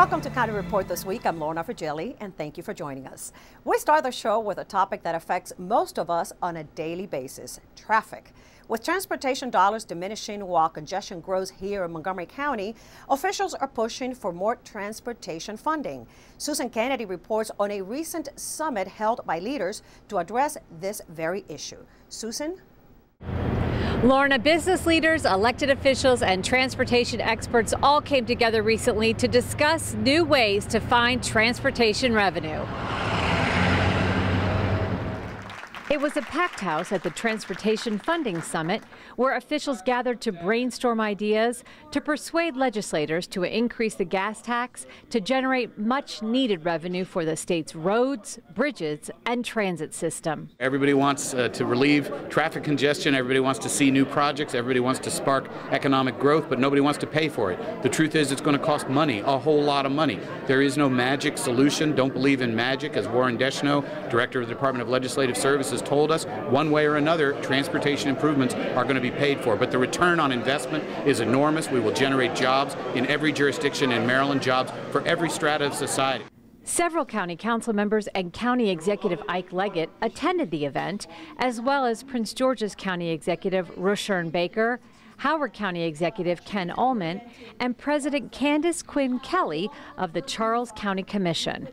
Welcome to County Report this week. I'm Lorna Virgili, and thank you for joining us. We start the show with a topic that affects most of us on a daily basis: traffic. With transportation dollars diminishing while congestion grows here in Montgomery County, officials are pushing for more transportation funding. Susan Kennedy reports on a recent summit held by leaders to address this very issue. Susan? Lorna, business leaders, elected officials, and transportation experts all came together recently to discuss new ways to find transportation revenue. It was a packed house at the Transportation Funding Summit, where officials gathered to brainstorm ideas to persuade legislators to increase the gas tax to generate much-needed revenue for the state's roads, bridges, and transit system. Everybody wants to relieve traffic congestion. Everybody wants to see new projects. Everybody wants to spark economic growth, but nobody wants to pay for it. The truth is, it's going to cost money, a whole lot of money. There is no magic solution. Don't believe in magic. As Warren Deschneaux, Director of the Department of Legislative Services, told us, one way or another, transportation improvements are going to be paid for. But the return on investment is enormous. We will generate jobs in every jurisdiction in Maryland, jobs for every strata of society. Several county council members and County Executive Isiah Leggett attended the event, as well as Prince George's County Executive Rushern Baker, Howard County Executive Ken Ullman, and President Candace Quinn Kelly of the Charles County Commission.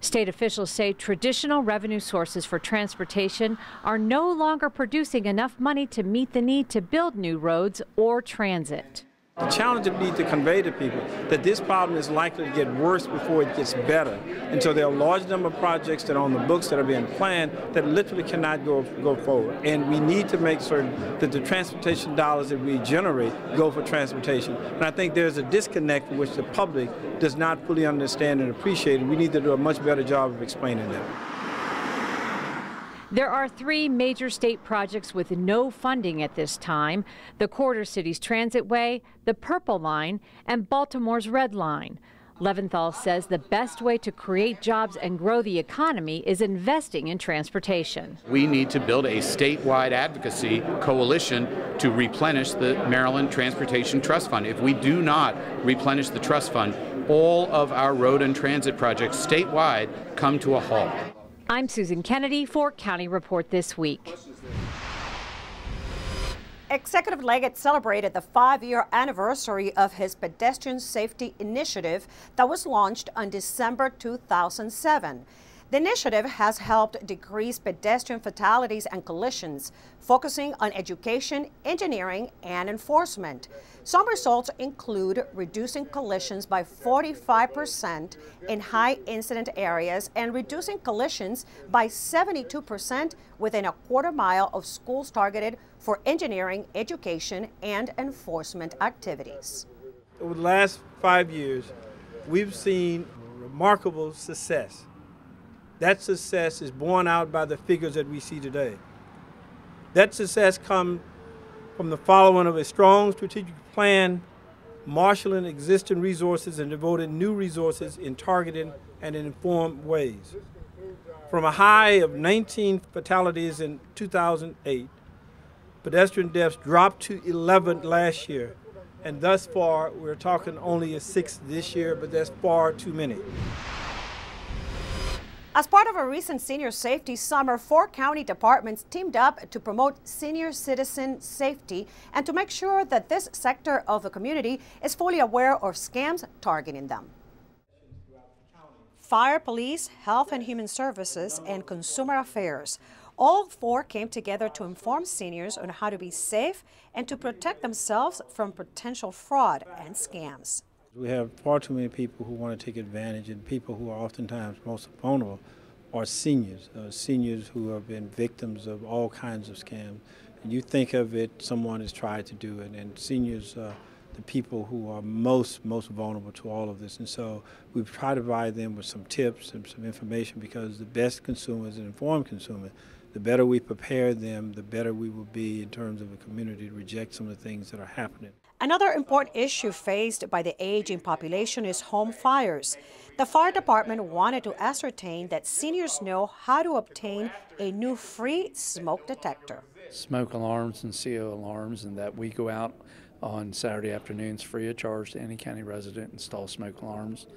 State officials say traditional revenue sources for transportation are no longer producing enough money to meet the need to build new roads or transit. The challenge that we need to convey to people that this problem is likely to get worse before it gets better. And so there are a large number of projects that are on the books that are being planned that literally cannot go forward. And we need to make certain that the transportation dollars that we generate go for transportation. And I think there's a disconnect which the public does not fully understand and appreciate, and we need to do a much better job of explaining that. There are three major state projects with no funding at this time: the Quarter Cities Transitway, the Purple Line, and Baltimore's Red Line. Leventhal says the best way to create jobs and grow the economy is investing in transportation. We need to build a statewide advocacy coalition to replenish the Maryland Transportation Trust Fund. If we do not replenish the trust fund, all of our road and transit projects statewide come to a halt. I'm Susan Kennedy for County Report This Week. Executive Leggett celebrated the 5-year anniversary of his Pedestrian Safety Initiative that was launched on December 2007. The initiative has helped decrease pedestrian fatalities and collisions, focusing on education, engineering, and enforcement. Some results include reducing collisions by 45% in high-incident areas and reducing collisions by 72% within a quarter mile of schools targeted for engineering, education, and enforcement activities. Over the last 5 years, we've seen remarkable success. That success is borne out by the figures that we see today. That success comes from the following of a strong strategic plan, marshaling existing resources and devoting new resources in targeted and informed ways. From a high of 19 fatalities in 2008, pedestrian deaths dropped to 11 last year. And thus far, we're talking only a 6 this year, but that's far too many. As part of a recent senior safety summer, 4 county departments teamed up to promote senior citizen safety and to make sure that this sector of the community is fully aware of scams targeting them. Fire, Police, Health and Human Services, and Consumer Affairs. All 4 came together to inform seniors on how to be safe and to protect themselves from potential fraud and scams. We have far too many people who want to take advantage, and people who are oftentimes most vulnerable are seniors, seniors who have been victims of all kinds of scams. And you think of it, someone has tried to do it, and seniors are the people who are most vulnerable to all of this. And so we've tried to provide them with some tips and some information, because the best consumer is an informed consumer. The better we prepare them, the better we will be in terms of a community to reject some of the things that are happening. Another important issue faced by the aging population is home fires. The fire department wanted to ascertain that seniors know how to obtain a new free smoke detector. Smoke alarms and CO alarms, and that we go out on Saturday afternoons free of charge to any county resident, install smoke alarms.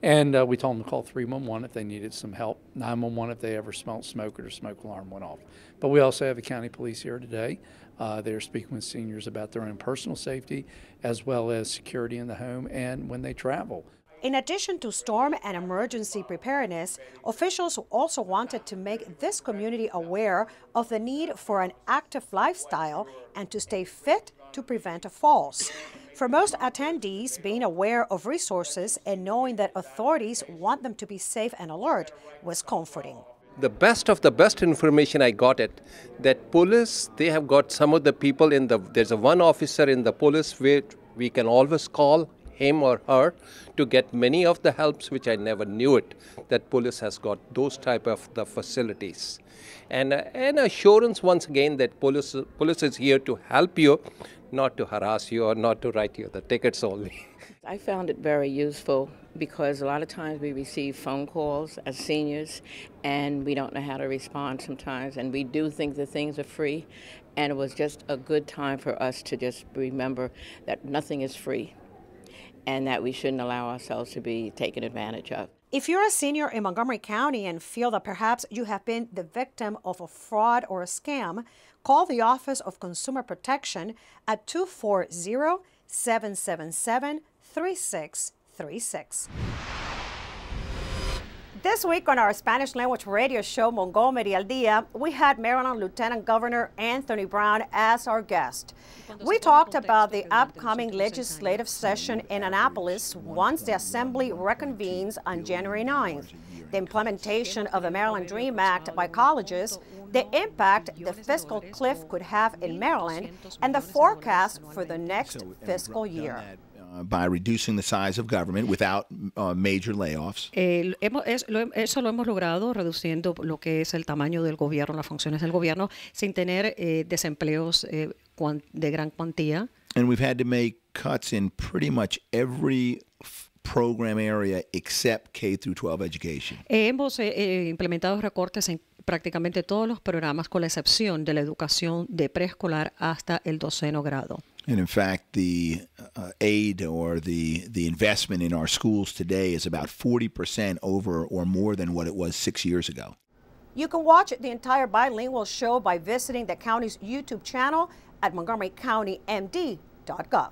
And we told them to call 311 if they needed some help, 911 if they ever smelled smoke or their smoke alarm went off. But we also have the county police here today. They're speaking with seniors about their own personal safety as well as security in the home and when they travel. In addition to storm and emergency preparedness, officials also wanted to make this community aware of the need for an active lifestyle and to stay fit to prevent falls. For most attendees, being aware of resources and knowing that authorities want them to be safe and alert was comforting. The best of the best information I got that police, they have got some of the people there's one officer in the police where we can always call him or her to get many of the helps, which I never knew it, that police has got those type of the facilities. And an assurance once again that police is here to help you, not to harass you or not to write you the tickets only. I found it very useful because a lot of times we receive phone calls as seniors and we don't know how to respond sometimes, and we do think that things are free, and it was just a good time for us to just remember that nothing is free and that we shouldn't allow ourselves to be taken advantage of. If you're a senior in Montgomery County and feel that perhaps you have been the victim of a fraud or a scam, call the Office of Consumer Protection at 240-777-3636. This week on our Spanish language radio show, Montgomery al Día, we had Maryland Lieutenant Governor Anthony Brown as our guest. We talked about the upcoming legislative session in Annapolis once the Assembly reconvenes on January 9th, the implementation of the Maryland Dream Act by colleges, the impact the fiscal cliff could have in Maryland, and the forecast for the next fiscal year. By reducing the size of government without major layoffs. Eso lo hemos logrado reduciendo lo que es el tamaño del gobierno, las funciones del gobierno, sin tener desempleos de gran cuantía. And we've had to make cuts in pretty much every program area except K through 12 education. Hemos implementado recortes en prácticamente todos los programas, con la excepción de la educación de preescolar hasta el 12º grado. And in fact, the aid or the investment in our schools today is about 40% over or more than what it was 6 years ago. You can watch the entire bilingual show by visiting the county's YouTube channel at montgomerycountymd.gov.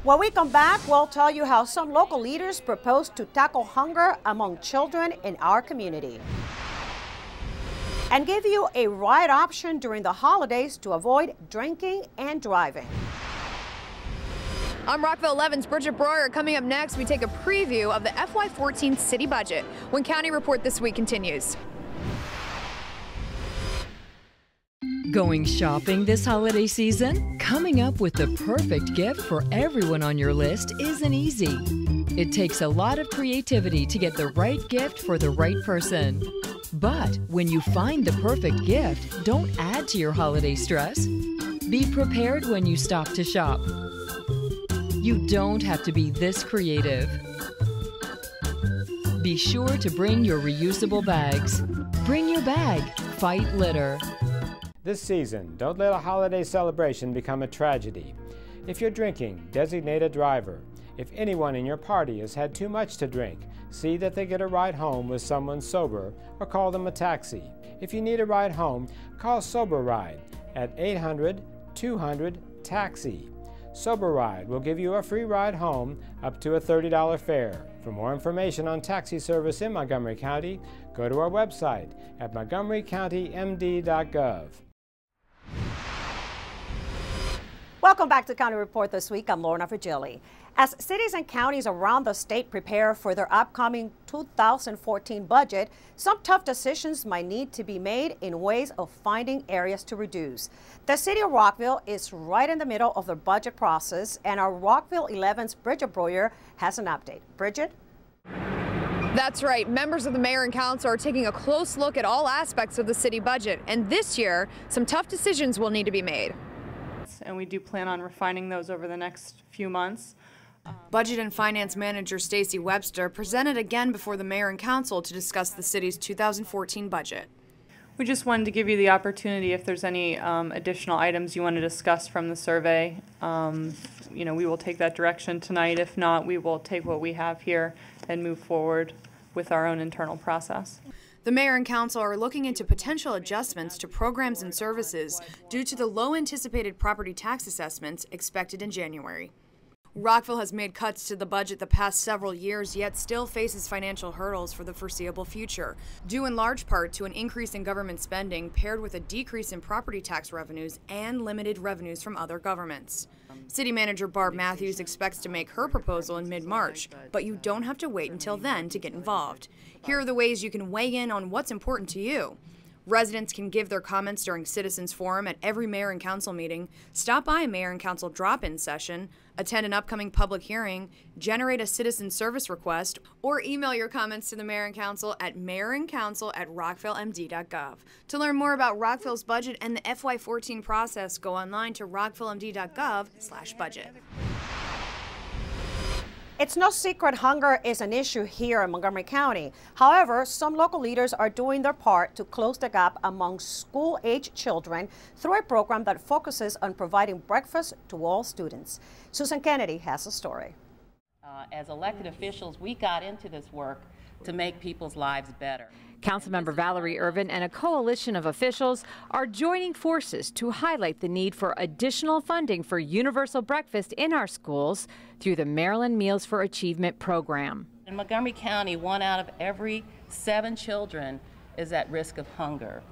When we come back, we'll tell you how some local leaders propose to tackle hunger among children in our community, and give you a ride option during the holidays to avoid drinking and driving. I'm Rockville 11's Bridget Breuer. Coming up next, we take a preview of the FY14 city budget when County Report This Week continues. Going shopping this holiday season? Coming up with the perfect gift for everyone on your list isn't easy. It takes a lot of creativity to get the right gift for the right person. But when you find the perfect gift, don't add to your holiday stress. Be prepared when you stop to shop. You don't have to be this creative. Be sure to bring your reusable bags. Bring your bag. Fight litter. This season, don't let a holiday celebration become a tragedy. If you're drinking, designate a driver. If anyone in your party has had too much to drink, see that they get a ride home with someone sober or call them a taxi. If you need a ride home, call Sober Ride at 800-200-TAXI. Sober Ride will give you a free ride home up to a $30 fare. For more information on taxi service in Montgomery County, go to our website at montgomerycountymd.gov. Welcome back to County Report This Week. I'm Lorna Virgili. As cities and counties around the state prepare for their upcoming 2014 budget, some tough decisions might need to be made in ways of finding areas to reduce. The City of Rockville is right in the middle of the budget process, and our Rockville 11's Bridget Breuer has an update. Bridget? That's right. Members of the mayor and council are taking a close look at all aspects of the city budget, and this year, some tough decisions will need to be made. And we do plan on refining those over the next few months. Budget and Finance Manager Stacy Webster presented again before the mayor and council to discuss the city's 2014 budget. We just wanted to give you the opportunity, if there's any additional items you want to discuss from the survey. You know, we will take that direction tonight. If not, we will take what we have here and move forward with our own internal process. The mayor and council are looking into potential adjustments to programs and services due to the low anticipated property tax assessments expected in January. Rockville has made cuts to the budget the past several years, yet still faces financial hurdles for the foreseeable future, due in large part to an increase in government spending paired with a decrease in property tax revenues and limited revenues from other governments. City Manager Barb Matthews expects to make her proposal in mid-March, but you don't have to wait until then to get involved. Here are the ways you can weigh in on what's important to you. Residents can give their comments during Citizens Forum at every mayor and council meeting, stop by a mayor and council drop-in session, attend an upcoming public hearing, generate a citizen service request, or email your comments to the mayor and council at mayorandcouncil@rockvillemd.gov. To learn more about Rockville's budget and the FY14 process, go online to rockvillemd.gov/budget. It's no secret hunger is an issue here in Montgomery County. However, some local leaders are doing their part to close the gap among school-age children through a program that focuses on providing breakfast to all students. Susan Kennedy has a story. As elected officials, we got into this work to make people's lives better. Councilmember Valerie Ervin and a coalition of officials are joining forces to highlight the need for additional funding for universal breakfast in our schools through the Maryland Meals for Achievement program. In Montgomery County, 1 out of every 7 children is at risk of hunger.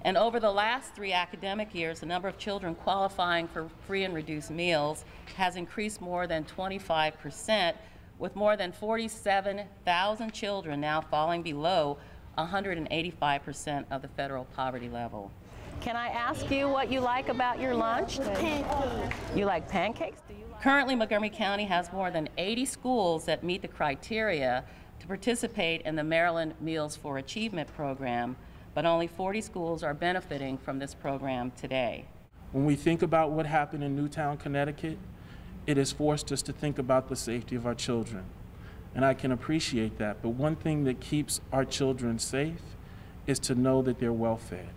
And over the last 3 academic years, the number of children qualifying for free and reduced meals has increased more than 25%, with more than 47,000 children now falling below 185% of the federal poverty level. Can I ask you what you like about your lunch? Pancakes. You like pancakes? Currently, Montgomery County has more than 80 schools that meet the criteria to participate in the Maryland Meals for Achievement program, but only 40 schools are benefiting from this program today. When we think about what happened in Newtown, Connecticut, it has forced us to think about the safety of our children. And I can appreciate that, but one thing that keeps our children safe is to know that they're well fed,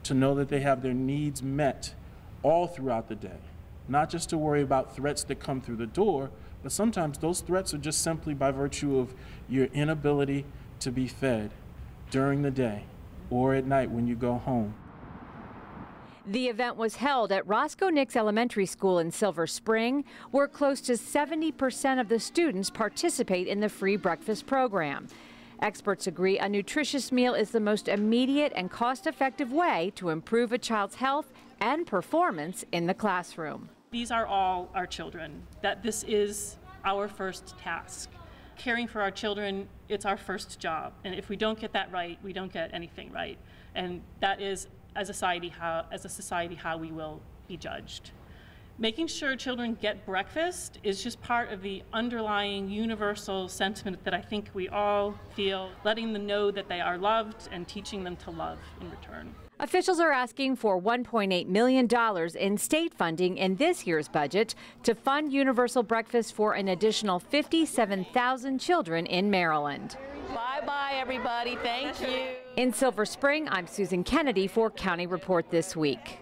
to know that they have their needs met all throughout the day, not just to worry about threats that come through the door, but sometimes those threats are just simply by virtue of your inability to be fed during the day or at night when you go home. The event was held at Roscoe Nix Elementary School in Silver Spring, where close to 70% of the students participate in the free breakfast program. Experts agree a nutritious meal is the most immediate and cost-effective way to improve a child's health and performance in the classroom. These are all our children, that this is our first task. Caring for our children, it's our first job. And if we don't get that right, we don't get anything right. And that is, as a society, how we will be judged. Making sure children get breakfast is just part of the underlying universal sentiment that I think we all feel, letting them know that they are loved and teaching them to love in return. Officials are asking for $1.8 million in state funding in this year's budget to fund universal breakfast for an additional 57,000 children in Maryland. Bye-bye, everybody. Thank you. In Silver Spring, I'm Susan Kennedy for County Report This Week.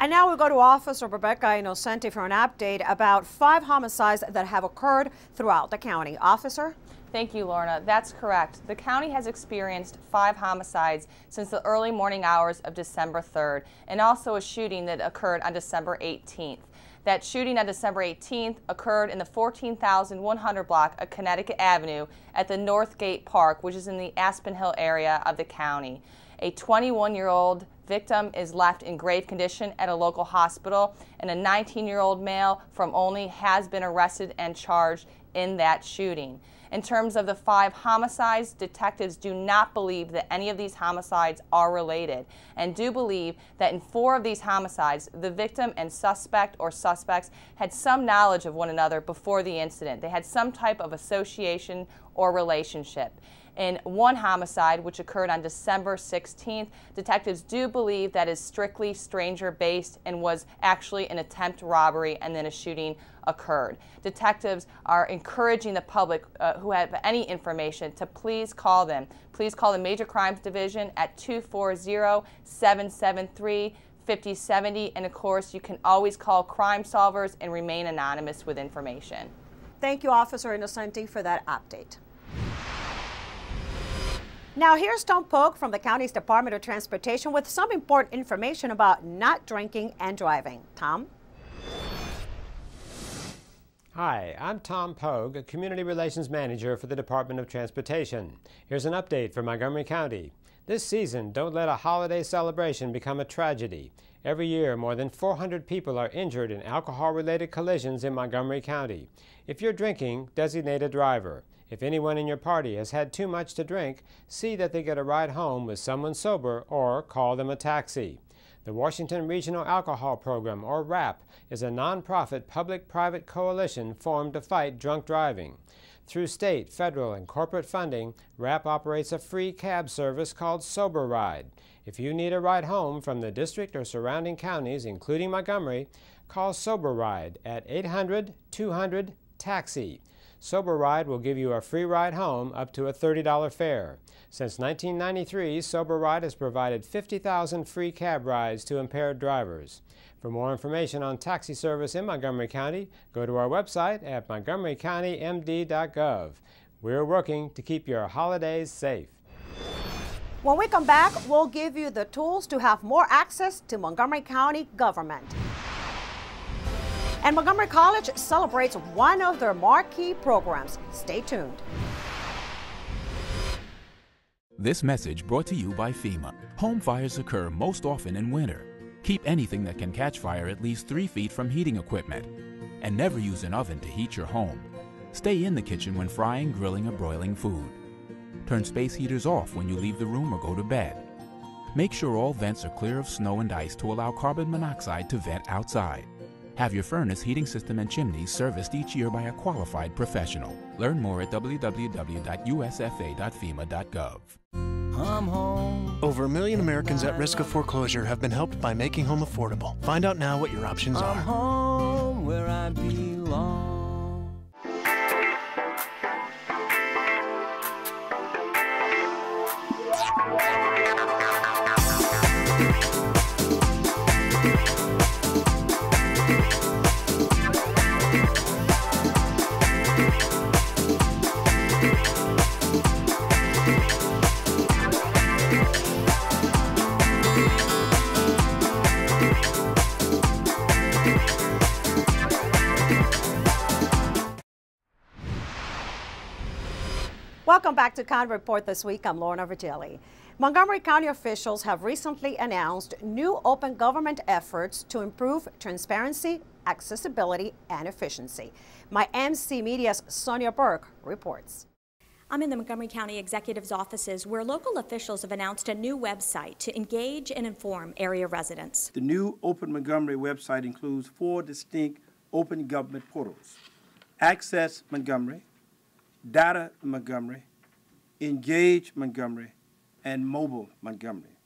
And now we go to Officer Rebecca Innocenti for an update about 5 homicides that have occurred throughout the county. Officer? Thank you, Lorna. That's correct. The county has experienced 5 homicides since the early morning hours of December 3rd, and also a shooting that occurred on December 18th. That shooting on December 18th occurred in the 14,100 block of Connecticut Avenue at the Northgate Park, which is in the Aspen Hill area of the county. A 21-year-old victim is left in grave condition at a local hospital, and a 19-year-old male from Olney has been arrested and charged in that shooting. In terms of the 5 homicides, detectives do not believe that any of these homicides are related, and do believe that in 4 of these homicides, the victim and suspect or suspects had some knowledge of one another before the incident. They had some type of association or relationship. in one homicide which occurred on December 16th. Detectives do believe that is strictly stranger-based and was actually an attempt robbery and then a shooting occurred. Detectives are encouraging the public who have any information to please call them. Please call the Major Crimes Division at 240-773-5070, and of course you can always call Crime Solvers and remain anonymous with information. Thank you, Officer Innocenti, for that update. Now here's Tom Polk from the county's Department of Transportation with some important information about not drinking and driving. Tom? Hi, I'm Tom Pogue, a Community Relations Manager for the Department of Transportation. Here's an update for Montgomery County. This season, don't let a holiday celebration become a tragedy. Every year, more than 400 people are injured in alcohol-related collisions in Montgomery County. If you're drinking, designate a driver. If anyone in your party has had too much to drink, see that they get a ride home with someone sober or call them a taxi. The Washington Regional Alcohol Program, or WRAP, is a nonprofit public-private coalition formed to fight drunk driving. Through state, federal, and corporate funding, WRAP operates a free cab service called Sober Ride. If you need a ride home from the district or surrounding counties, including Montgomery, call Sober Ride at 800-200-TAXI. Sober Ride will give you a free ride home up to a $30 fare. Since 1993, Sober Ride has provided 50,000 free cab rides to impaired drivers. For more information on taxi service in Montgomery County, go to our website at montgomerycountymd.gov. We're working to keep your holidays safe. When we come back, we'll give you the tools to have more access to Montgomery County government. And Montgomery College celebrates one of their marquee programs. Stay tuned. This message brought to you by FEMA. Home fires occur most often in winter. Keep anything that can catch fire at least 3 feet from heating equipment. And never use an oven to heat your home. Stay in the kitchen when frying, grilling, or broiling food. Turn space heaters off when you leave the room or go to bed. Make sure all vents are clear of snow and ice to allow carbon monoxide to vent outside. Have your furnace, heating system, and chimneys serviced each year by a qualified professional. Learn more at www.usfa.fema.gov. Over 1 million Americans at risk of foreclosure have been helped by making home affordable. Find out now what your options are. Home where I belong. Welcome back to County Report this week. I'm Lorna Virgili. Montgomery County officials have recently announced new open government efforts to improve transparency, accessibility, and efficiency. My MC Media's Sonia Burke reports. I'm in the Montgomery County Executive's offices where local officials have announced a new website to engage and inform area residents. The new Open Montgomery website includes 4 distinct open government portals: Access Montgomery, Data Montgomery, Engage Montgomery, and Mobile Montgomery.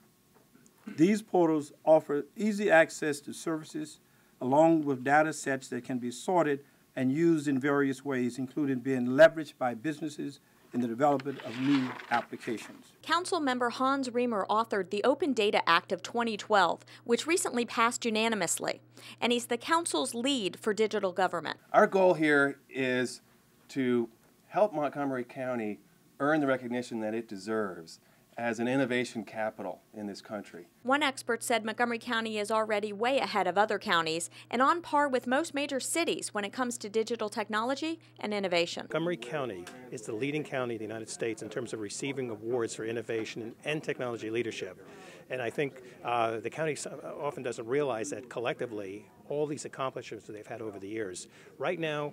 These portals offer easy access to services along with data sets that can be sorted and used in various ways, including being leveraged by businesses in the development of new applications. Councilmember Hans Remer authored the Open Data Act of 2012, which recently passed unanimously, and he's the council's lead for digital government. Our goal here is to help Montgomery County earn the recognition that it deserves as an innovation capital in this country. One expert said Montgomery County is already way ahead of other counties and on par with most major cities when it comes to digital technology and innovation. Montgomery County is the leading county in the United States in terms of receiving awards for innovation and technology leadership. And I think the county often doesn't realize that collectively all these accomplishments that they've had over the years, right now,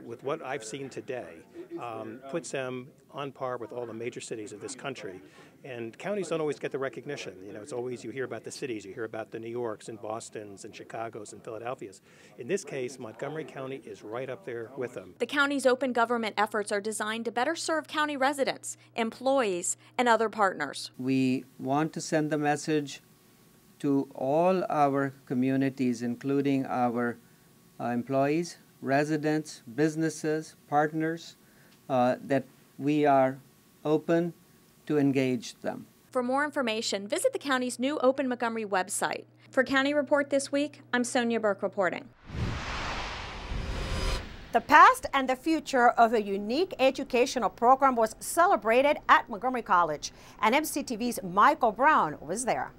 with what I've seen today, puts them on par with all the major cities of this country And counties don't always get the recognition. You know, it's always, you hear about the cities, you hear about the New Yorks and Bostons and Chicagos and Philadelphias. In this case, Montgomery County is right up there with them. The county's open government efforts are designed to better serve county residents, employees, and other partners. We want to send the message to all our communities, including our employees, residents, businesses, partners, that we are open to engage them. For more information, visit the county's new Open Montgomery website. For County Report this week, I'm Sonia Burke reporting. The past and the future of a unique educational program was celebrated at Montgomery College, and MCTV's Michael Brown was there.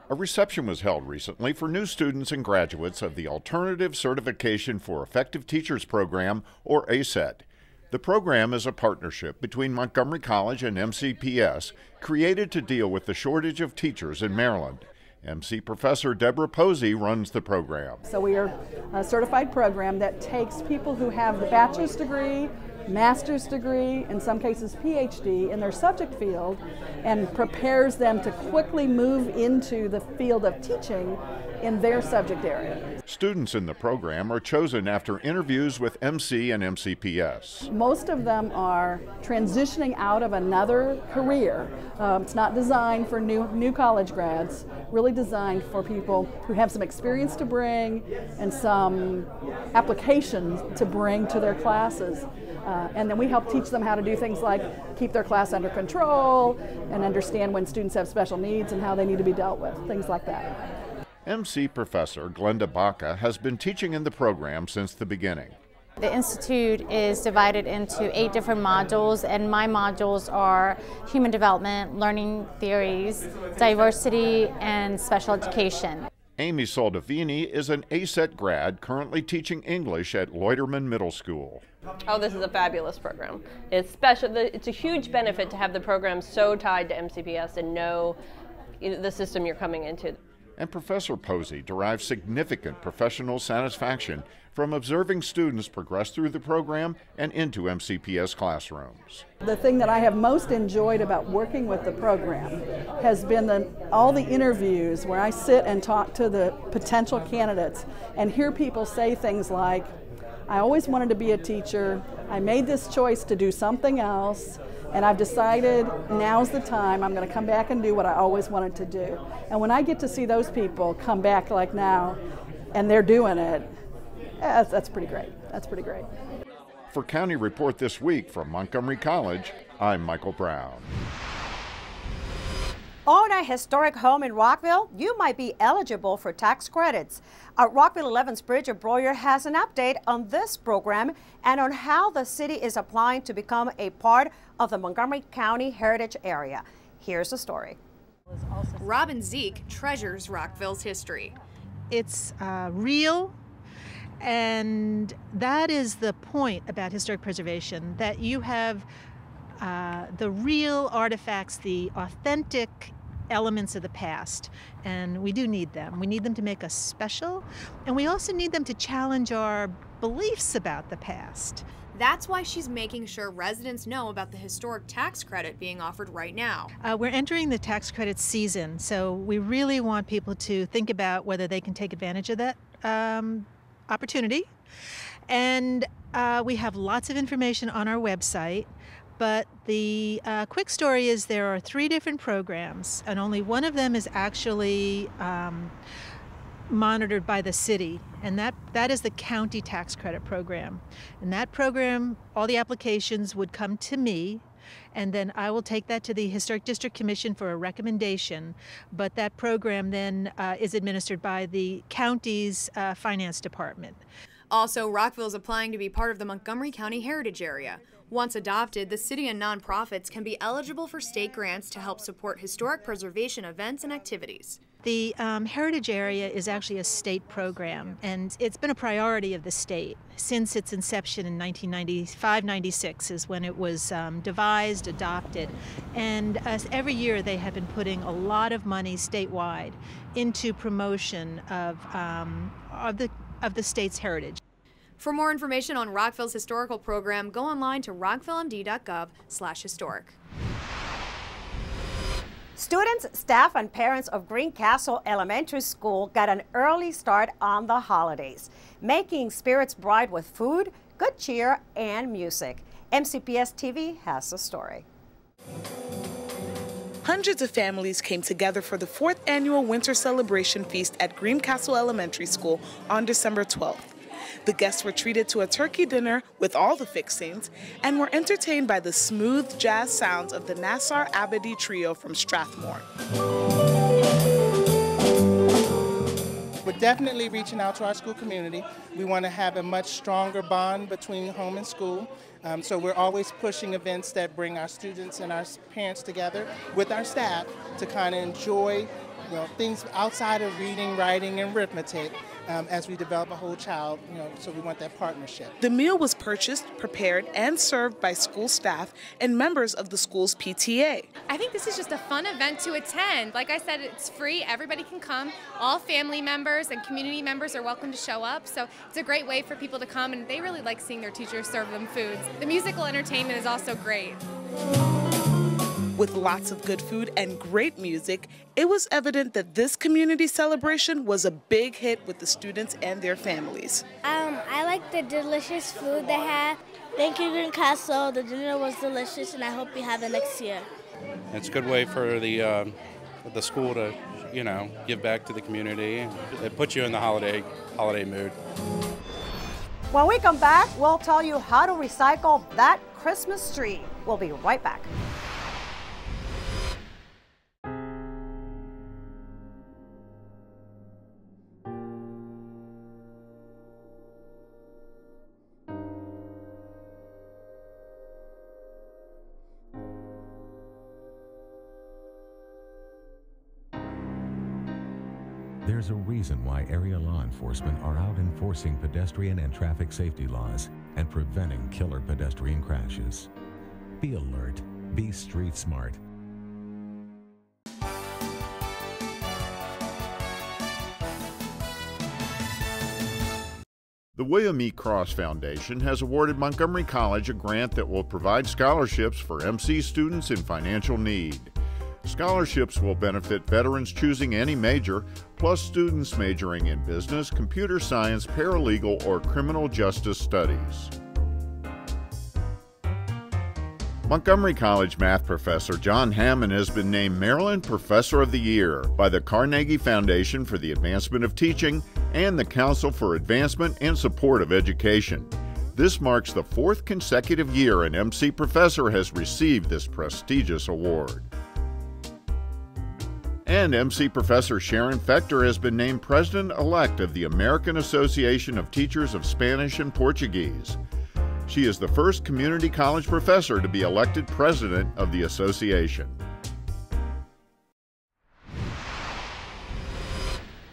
A reception was held recently for new students and graduates of the Alternative Certification for Effective Teachers Program, or ACET. The program is a partnership between Montgomery College and MCPS, created to deal with the shortage of teachers in Maryland. MC Professor Deborah Posey runs the program. So we are a certified program that takes people who have the bachelor's degree, master's degree, in some cases PhD in their subject field, and prepares them to quickly move into the field of teaching in their subject area. Students in the program are chosen after interviews with MC and MCPS. Most of them are transitioning out of another career. It's not designed for new college grads, really designed for people who have some experience to bring and some applications to bring to their classes. And then we help teach them how to do things like keep their class under control and understand when students have special needs and how they need to be dealt with, things like that. MC Professor Glenda Baca has been teaching in the program since the beginning. The Institute is divided into 8 different modules, and my modules are human development, learning theories, diversity, and special education. Amy Soldavini is an ACET grad currently teaching English at Loiterman Middle School. Oh, this is a fabulous program. It's special. It's a huge benefit to have the program so tied to MCPS and know the system you're coming into. And Professor Posey derives significant professional satisfaction from observing students progress through the program and into MCPS classrooms. The thing that I have most enjoyed about working with the program has been all the interviews where I sit and talk to the potential candidates and hear people say things like, I always wanted to be a teacher, I made this choice to do something else, and I've decided now's the time I'm going to come back and do what I always wanted to do. And when I get to see those people come back like now and they're doing it, that's pretty great. That's pretty great. For County Report this week from Montgomery College, I'm Michael Brown. Own a historic home in Rockville? You might be eligible for tax credits. Rockville 11's Bridget Breuer has an update on this program and on how the city is applying to become a part of the Montgomery County Heritage Area. Here's the story. Robin Zeke treasures Rockville's history. It's real, and that is the point about historic preservation, that you have the real artifacts, the authentic elements of the past, and we do need them. We need them to make us special, and we also need them to challenge our beliefs about the past. That's why she's making sure residents know about the historic tax credit being offered right now. We're entering the tax credit season, so we really want people to think about whether they can take advantage of that opportunity. And we have lots of information on our website. But the quick story is there are 3 different programs, and only one of them is actually monitored by the city, and that is the county tax credit program. And that program, all the applications would come to me, and then I will take that to the Historic District Commission for a recommendation. But that program then is administered by the county's finance department. Also, Rockville is applying to be part of the Montgomery County Heritage Area. Once adopted, the city and nonprofits can be eligible for state grants to help support historic preservation events and activities. The Heritage Area is actually a state program, and it's been a priority of the state since its inception in 1995-96 is when it was devised, adopted, and every year they have been putting a lot of money statewide into promotion of the state's heritage. For more information on Rockville's historical program, go online to rockvillemd.gov/historic. Students, staff, and parents of Greencastle Elementary School got an early start on the holidays, making spirits bright with food, good cheer, and music. MCPS TV has the story. Hundreds of families came together for the 4th annual Winter Celebration Feast at Greencastle Elementary School on December 12th. The guests were treated to a turkey dinner with all the fixings and were entertained by the smooth jazz sounds of the Nassar Abadi Trio from Strathmore. We're definitely reaching out to our school community. We want to have a much stronger bond between home and school. So we're always pushing events that bring our students and our parents together with our staff to kind of enjoy things outside of reading, writing, and arithmetic as we develop a whole child, so we want that partnership. The meal was purchased, prepared, and served by school staff and members of the school's PTA. I think this is just a fun event to attend. Like I said, it's free. Everybody can come. All family members and community members are welcome to show up. So it's a great way for people to come, and they really like seeing their teachers serve them foods. The musical entertainment is also great. With lots of good food and great music, it was evident that this community celebration was a big hit with the students and their families. I like the delicious food they have. Thank you, Greencastle. The dinner was delicious, and I hope we have it next year. It's a good way for the school to, give back to the community. It puts you in the holiday mood. When we come back, we'll tell you how to recycle that Christmas tree. We'll be right back. There's a reason why area law enforcement are out enforcing pedestrian and traffic safety laws and preventing killer pedestrian crashes. Be alert. Be street smart. The William E. Cross Foundation has awarded Montgomery College a grant that will provide scholarships for MC students in financial need. Scholarships will benefit veterans choosing any major, plus students majoring in business, computer science, paralegal, or criminal justice studies. Montgomery College math professor John Hammond has been named Maryland Professor of the Year by the Carnegie Foundation for the Advancement of Teaching and the Council for Advancement and Support of Education. This marks the 4th consecutive year an MC professor has received this prestigious award. And MC Professor Sharon Fechter has been named President-elect of the American Association of Teachers of Spanish and Portuguese. She is the first community college professor to be elected president of the association.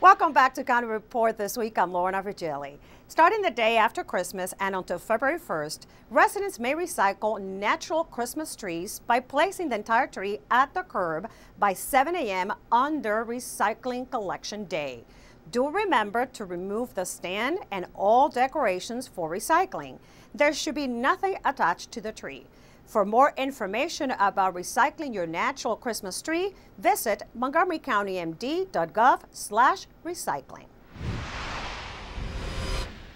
Welcome back to County Report this week. I'm Lorna Virgili. Starting the day after Christmas and until February 1st, residents may recycle natural Christmas trees by placing the entire tree at the curb by 7 a.m. on their recycling collection day. Do remember to remove the stand and all decorations for recycling. There should be nothing attached to the tree. For more information about recycling your natural Christmas tree, visit montgomerycountymd.gov/recycling.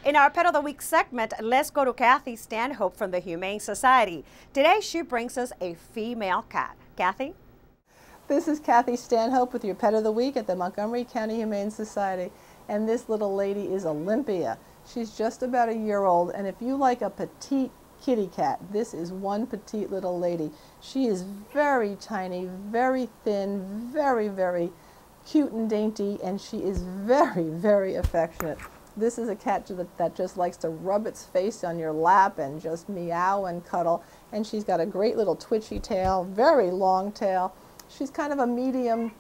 In our Pet of the Week segment, let's go to Kathy Stanhope from the Humane Society. Today, she brings us a female cat. Kathy? This is Kathy Stanhope with your Pet of the Week at the Montgomery County Humane Society. And this little lady is Olympia. She's just about a year old, and if you like a petite kitty cat, this is one petite little lady. She is very tiny, very thin, very, very cute and dainty, and she is very, very affectionate. This is a cat that just likes to rub its face on your lap and just meow and cuddle. And she's got a great little twitchy tail, very long tail. She's kind of a medium,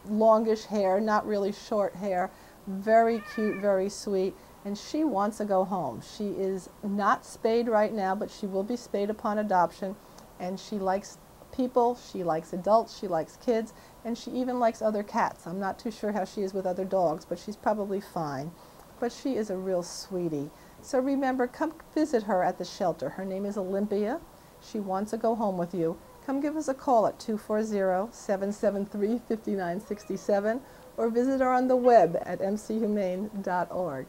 longish hair, not really short hair. Very cute, very sweet. And she wants to go home. She is not spayed right now, but she will be spayed upon adoption. And she likes people, she likes adults, she likes kids, and she even likes other cats. I'm not too sure how she is with other dogs, but she's probably fine. But she is a real sweetie. So remember, come visit her at the shelter. Her name is Olympia. She wants to go home with you. come give us a call at 240-773-5967 or visit her on the web at mchumane.org.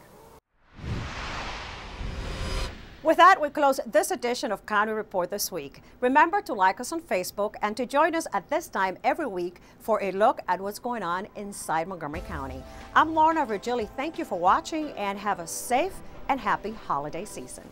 With that, we close this edition of County Report this week. Remember to like us on Facebook and to join us at this time every week for a look at what's going on inside Montgomery County. I'm Lorna Virgili. Thank you for watching and have a safe and happy holiday season.